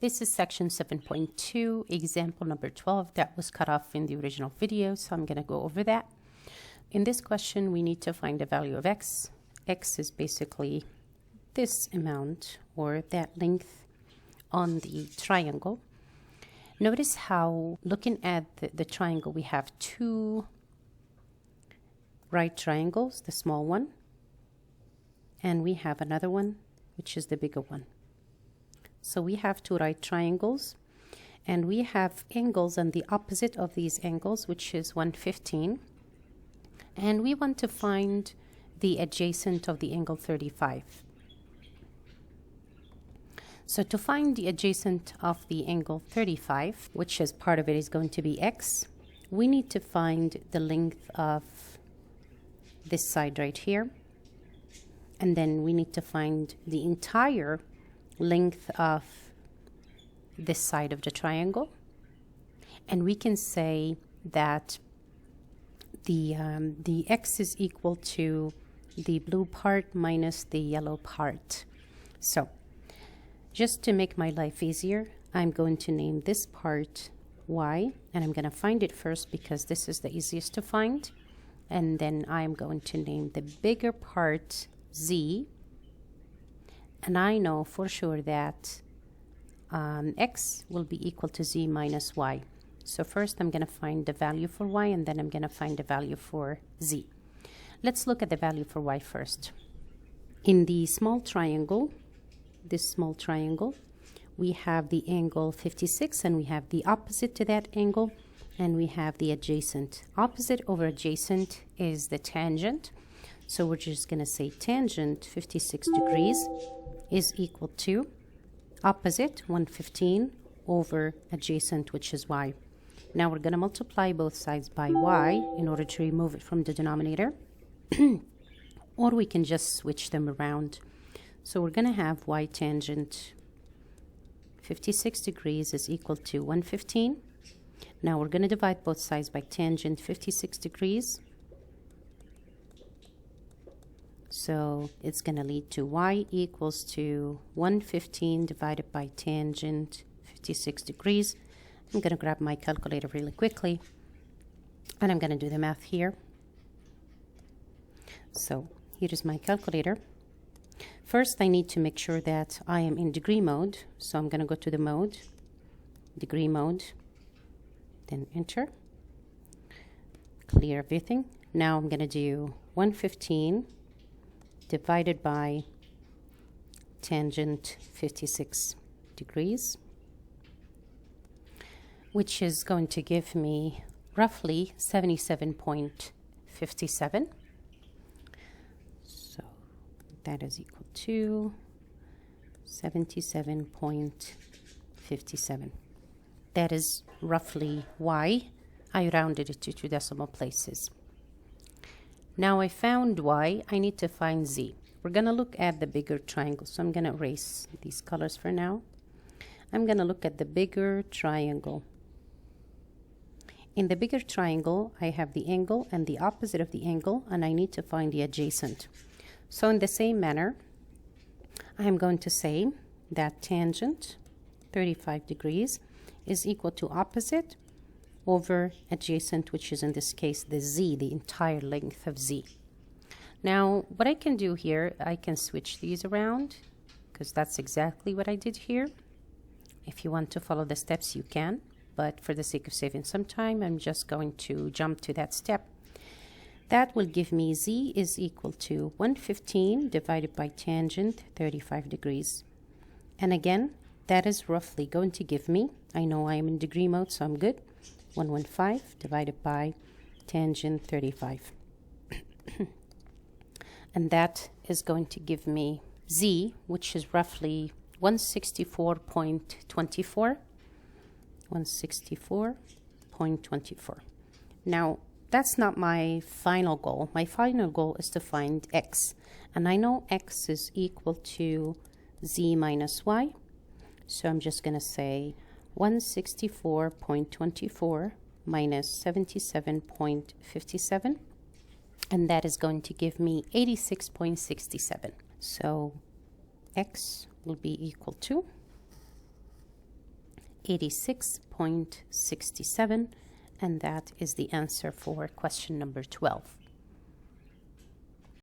This is section 7.2, example number 12 that was cut off in the original video, so I'm going to go over that. In this question, we need to find the value of x. X is basically this amount or that length on the triangle. Notice how, looking at the triangle, we have two right triangles, the small one, and we have another one, which is the bigger one. So we have two right triangles, and we have angles on the opposite of these angles, which is 115. And we want to find the adjacent of the angle 35. So to find the adjacent of the angle 35, which is part of it is going to be x, we need to find the length of this side right here. And then we need to find the entire length of this side of the triangle. And we can say that the x is equal to the blue part minus the yellow part. So just to make my life easier, I'm going to name this part y, and I'm going to find it first because this is the easiest to find. And then I'm going to name the bigger part z, and I know for sure that x will be equal to z minus y. So first I'm going to find the value for y, and then I'm going to find the value for z. Let's look at the value for y first. In the small triangle, this small triangle, we have the angle 56, and we have the opposite to that angle, and we have the adjacent. Opposite over adjacent is the tangent. So we're just going to say tangent 56 degrees is equal to opposite 115 over adjacent, which is y. Now we're going to multiply both sides by y in order to remove it from the denominator. Or we can just switch them around. So we're going to have y tangent 56 degrees is equal to 115. Now we're going to divide both sides by tangent 56 degrees. So it's going to lead to y equals to 115 divided by tangent 56 degrees. I'm going to grab my calculator really quickly, and I'm going to do the math here. So here is my calculator. First, I need to make sure that I am in degree mode. So I'm going to go to the mode, degree mode, then enter, clear everything. Now I'm going to do 115 divided by tangent 56 degrees, which is going to give me roughly 77.57. So that is equal to 77.57. That is roughly y. I rounded it to 2 decimal places. Now I found y, I need to find z. We're going to look at the bigger triangle. So I'm going to erase these colors for now. I'm going to look at the bigger triangle. In the bigger triangle, I have the angle and the opposite of the angle, and I need to find the adjacent. So in the same manner, I'm going to say that tangent 35 degrees is equal to opposite over adjacent, which is in this case the z, the entire length of z. Now what I can do here, I can switch these around because that's exactly what I did here. If you want to follow the steps, you can, but for the sake of saving some time, I'm just going to jump to that step. That will give me z is equal to 115 divided by tangent 35 degrees. And again, that is roughly going to give me, I know I am in degree mode, so I'm good, 115 divided by tangent 35. And that is going to give me z, which is roughly 164.24. 164.24. Now, that's not my final goal. My final goal is to find x. And I know x is equal to z minus y. So I'm just going to say 164.24 minus 77.57, and that is going to give me 86.67. So x will be equal to 86.67, and that is the answer for question number 12.